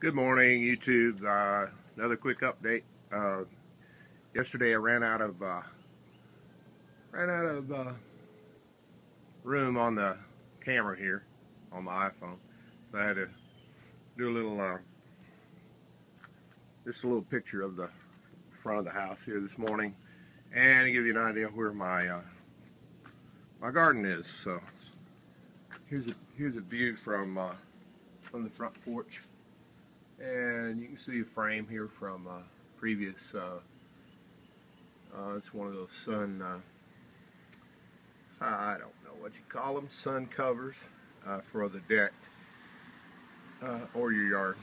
Good morning, YouTube. Another quick update. Yesterday I ran out of room on the camera here on my iPhone, so I had to do a little just a little picture of the front of the house here this morning, and to give you an idea where my garden is. So here's a view from the front porch. And you can see a frame here from previous, it's one of those sun, I don't know what you call them, sun covers for the deck or your yard.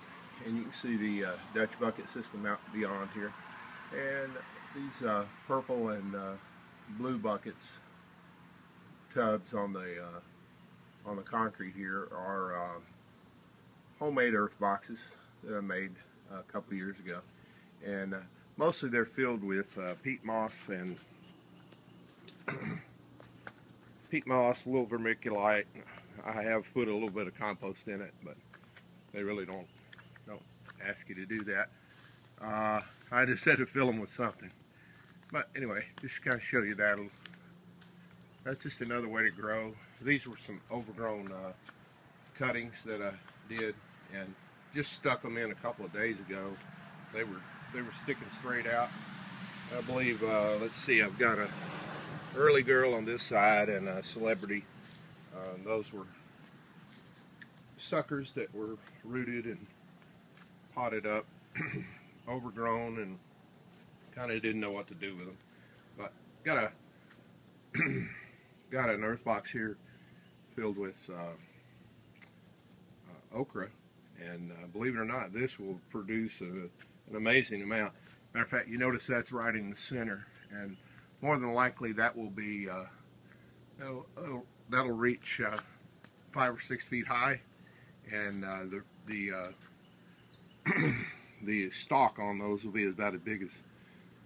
And you can see the Dutch bucket system out beyond here. And these purple and blue buckets, tubs on the concrete here are homemade Earthboxes that I made a couple years ago, and mostly they're filled with peat moss and peat moss, a little vermiculite. I have put a little bit of compost in it, but they really don't ask you to do that. I just had to fill them with something. But anyway, just to kind of show you that. That's just another way to grow. These were some overgrown cuttings that I did, and just stuck them in a couple of days ago. They were sticking straight out. I believe, let's see, I've got a early girl on this side and a celebrity. Those were suckers that were rooted and potted up, overgrown, and kind of didn't know what to do with them. But got an Earthbox here filled with okra. And believe it or not, this will produce an amazing amount. Matter of fact, you notice that's right in the center, and more than likely that will be that'll reach 5 or 6 feet high, and the stalk on those will be about as big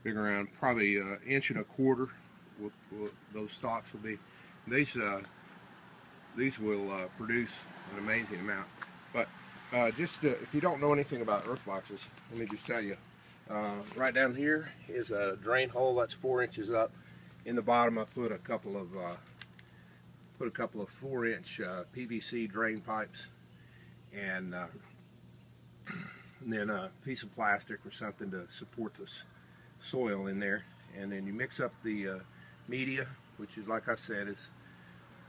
around probably 1.25 inches. Those stalks will be. These will produce an amazing amount. But if you don't know anything about Earthboxes, let me just tell you. Right down here is a drain hole that's 4 inches up. In the bottom, I put a couple of 4-inch PVC drain pipes, and then a piece of plastic or something to support the soil in there. And then you mix up the media, which is, like I said, is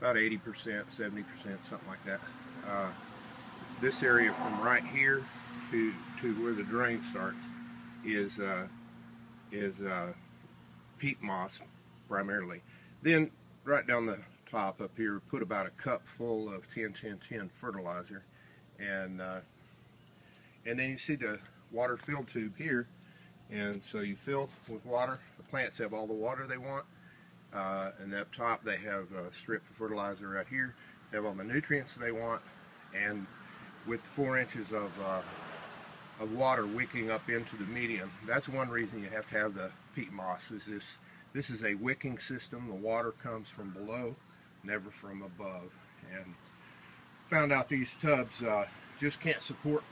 about 80%, 70%, something like that. This area from right here to where the drain starts is peat moss primarily. Then right down the top up here, put about a cup full of 10-10-10 fertilizer, and then you see the water fill tube here, and so you fill with water. The plants have all the water they want, and up top they have a strip of fertilizer right here. They have all the nutrients they want, and with 4 inches of water wicking up into the medium. That's one reason you have to have the peat moss. This is a wicking system. The water comes from below, never from above. And found out these tubs just can't support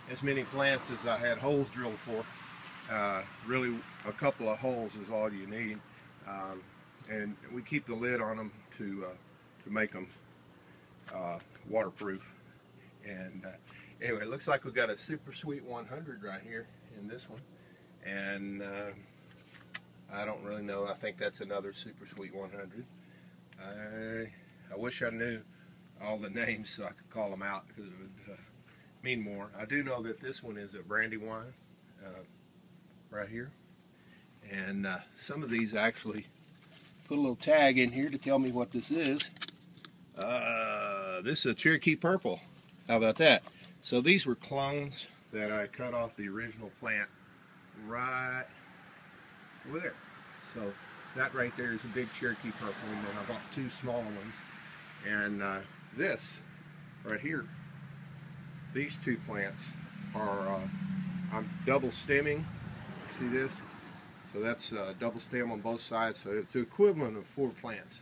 as many plants as I had holes drilled for. Really, a couple of holes is all you need, and we keep the lid on them to make them waterproof. And anyway, it looks like we've got a Super Sweet 100 right here in this one, and I don't really know. I think that's another Super Sweet 100. I wish I knew all the names so I could call them out, because it would mean more. I do know that this one is a Brandywine right here, and some of these actually put a little tag in here to tell me what this is. This is a Cherokee Purple. How about that? So these were clones that I cut off the original plant right over there. So that right there is a big Cherokee Purple, and then I bought 2 smaller ones. And this right here, these 2 plants are, I'm double stemming. See this? So that's double stem on both sides, so it's the equivalent of 4 plants.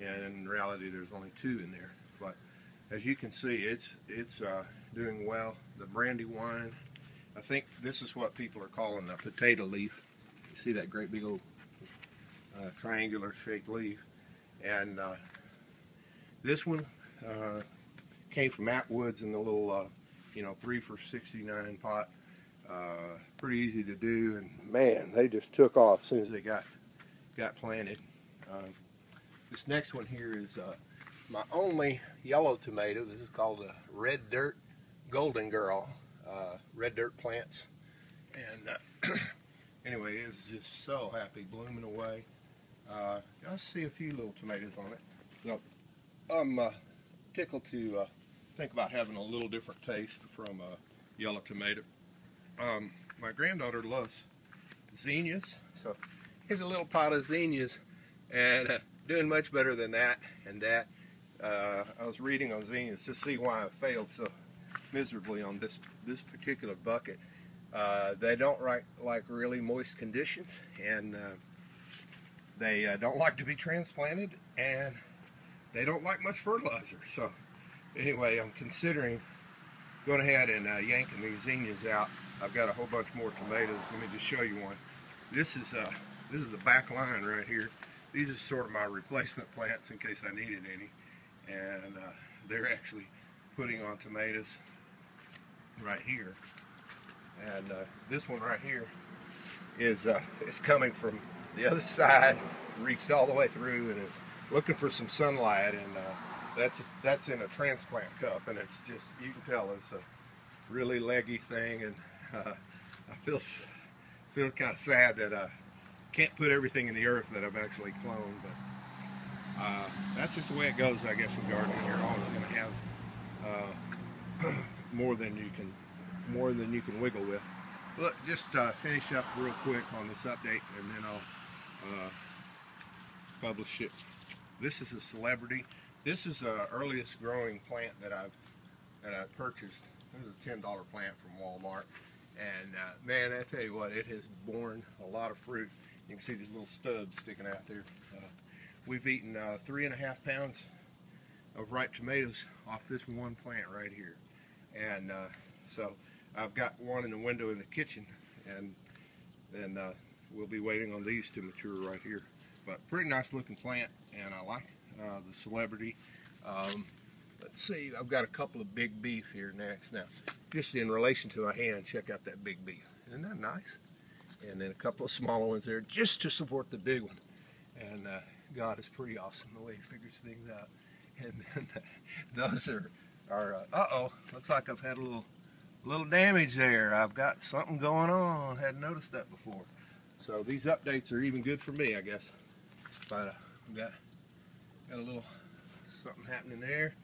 And in reality, there's only 2 in there. But as you can see, it's doing well. the brandywine. I think this is what people are calling a potato leaf. You see that great big old triangular shaped leaf. And this one came from Atwood's in the little, 3 for $69 pot. Pretty easy to do, and man, they just took off as soon as they got planted. This next one here is my only yellow tomato. This is called a red dirt golden girl, red dirt plants. And anyway, it's just so happy blooming away. I see a few little tomatoes on it. So I'm tickled to think about having a little different taste from a yellow tomato. My granddaughter loves zinnias, so here's a little pot of zinnias, and doing much better than that and that. I was reading on zinnias to see why I failed so miserably on this particular bucket. They don't like really moist conditions, and they don't like to be transplanted, and they don't like much fertilizer. So anyway, I'm considering going ahead and yanking these zinnias out. I've got a whole bunch more tomatoes. Let me just show you one. This is the back line right here. These are sort of my replacement plants in case I needed any, and they're actually putting on tomatoes right here. And this one right here is coming from the other side, reached all the way through, and is looking for some sunlight. And that's in a transplant cup, and it's just, you can tell it's a really leggy thing. And I feel kind of sad that I can't put everything in the earth that I've actually cloned, but that's just the way it goes, I guess, in gardening. You're always going to have more than you can wiggle with. Look, just finish up real quick on this update, and then I'll publish it. This is a celebrity. This is the earliest growing plant that I've purchased. This is a $10 plant from Walmart, and man, I tell you what, it has borne a lot of fruit. You can see these little stubs sticking out there. We've eaten 3.5 pounds of ripe tomatoes off this one plant right here, and so I've got one in the window in the kitchen, and then we'll be waiting on these to mature right here. But pretty nice looking plant, and I like the celebrity. Let's see, I've got a couple of big beef here next. Now, just in relation to my hand, check out that big beef. Isn't that nice? And then a couple of smaller ones there just to support the big one. And God is pretty awesome the way he figures things out. And then those are uh-oh, looks like I've had a little damage there. I've got something going on. Hadn't noticed that before. So these updates are even good for me, I guess. But I've got a little something happening there.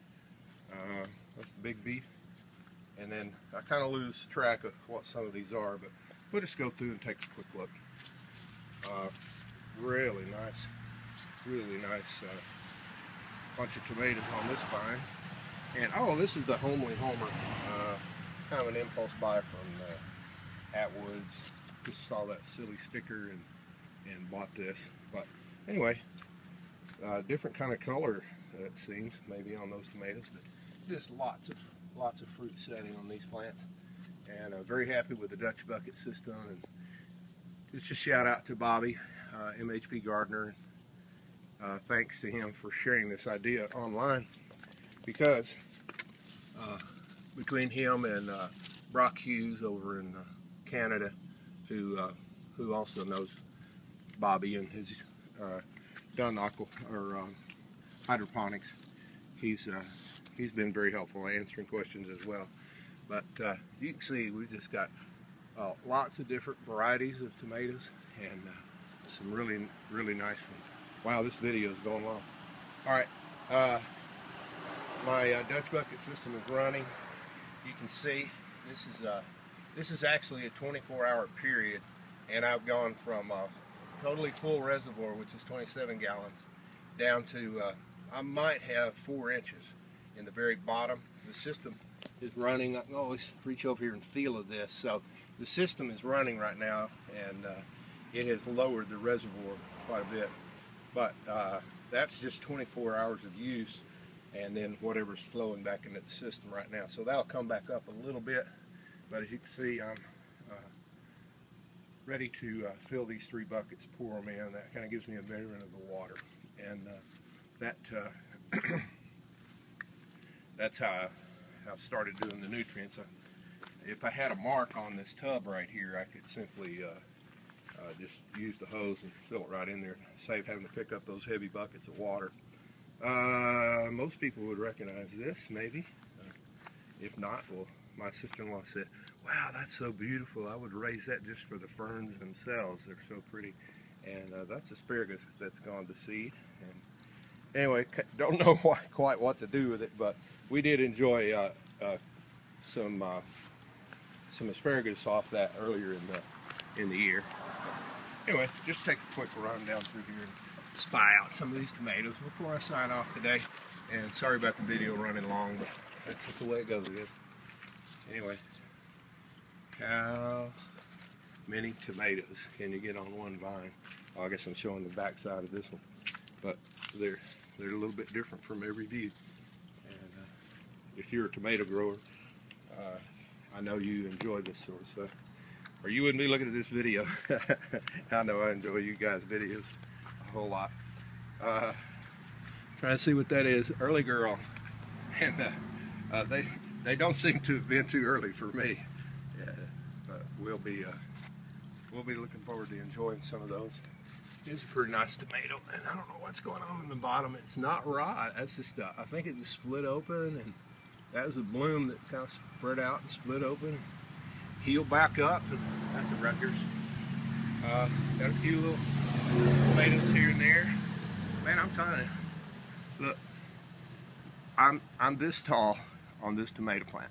That's the big beef. And then I kind of lose track of what some of these are, but we'll just go through and take a quick look. Really nice bunch of tomatoes on this vine. And oh, this is the Homely Homer. Kind of an impulse buy from Atwood's. Just saw that silly sticker and bought this. But anyway, different kind of color, it seems, maybe on those tomatoes, but just lots of fruit setting on these plants. And I'm very happy with the Dutch bucket system. And just a shout out to Bobby, mhpgardener. Thanks to him for sharing this idea online, because between him and Brock Hughes over in Canada, who also knows Bobby and has done hydroponics, he's been very helpful answering questions as well. But you can see we've just got lots of different varieties of tomatoes, and some really nice ones. Wow, this video is going long. All right, my Dutch bucket system is running. You can see this is actually a 24-hour period, and I've gone from a totally full reservoir, which is 27 gallons, down to I might have 4 inches in the very bottom. The system is running. I can always reach over here and feel of this. So the system is running right now, and it has lowered the reservoir quite a bit. But that's just 24 hours of use, and then whatever's flowing back into the system right now. So that'll come back up a little bit But as you can see, I'm ready to fill these 3 buckets, pour them in. That kind of gives me a measurement of the water, and that's how I started doing the nutrients. If I had a mark on this tub right here, I could simply just use the hose and fill it right in there, save having to pick up those heavy buckets of water. Most people would recognize this, maybe. If not, well, my sister-in-law said, "Wow, that's so beautiful. I would raise that just for the ferns themselves. They're so pretty." And that's asparagus that's gone to seed. And anyway, don't know quite what to do with it, but we did enjoy some asparagus off that earlier in the year. Anyway, just take a quick run down through here and spy out some of these tomatoes before I sign off today. And sorry about the video running long, but that's just the way it goes, I guess. Anyway, how many tomatoes can you get on one vine? Well, I guess I'm showing the back side of this one, but they're a little bit different from every view. And if you're a tomato grower, I know you enjoy this sort of stuff, or you wouldn't be looking at this video. I know I enjoy you guys' videos a whole lot. Trying to see what that is. Early girl, and they don't seem to have been too early for me. But we'll be looking forward to enjoying some of those. It's a pretty nice tomato, and I don't know what's going on in the bottom. It's not rot. That's just I think it just split open, and that was a bloom that kind of spread out and split open and healed back up, and that's it right here. Got a few little tomatoes here and there. Man, I'm telling you, look, I'm this tall on this tomato plant,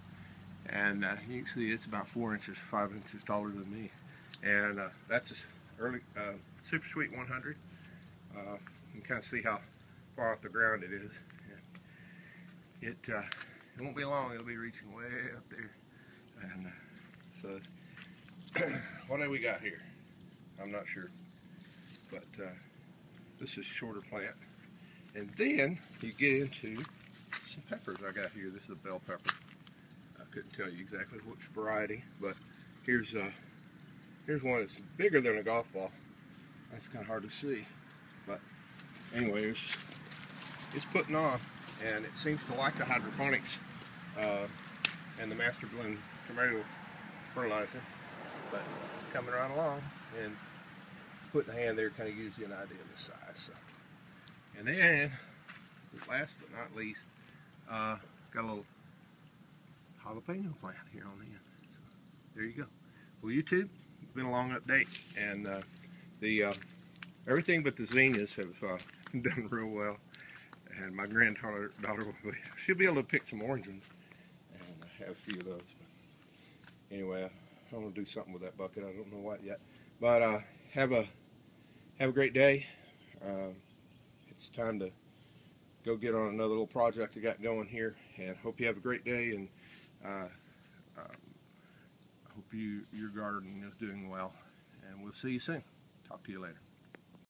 and you can see it's about 4 inches, 5 inches taller than me, and that's this early Super Sweet 100. You can kind of see how far off the ground it is. And it won't be long, it'll be reaching way up there. And so what do we got here? I'm not sure, but this is shorter plant. And then you get into some peppers I got here. This is a bell pepper. I couldn't tell you exactly which variety, but here's one that's bigger than a golf ball. That's kind of hard to see, but anyway, it's putting on, and it seems to like the hydroponics and the Masterblend tomato fertilizer. But coming right along, and putting a hand there kind of gives you an idea of the size. So. And then, last but not least, got a little jalapeno plant here on the end. So, there you go. Well, YouTube, it's been a long update, and everything but the zinnias have done real well. And my granddaughter, she'll be able to pick some orange ones and have a few of those. But anyway, I'm gonna do something with that bucket. I don't know what yet. But have a great day. It's time to go get on another little project I got going here, and hope you have a great day, and I hope your gardening is doing well, and we'll see you soon. Talk to you later.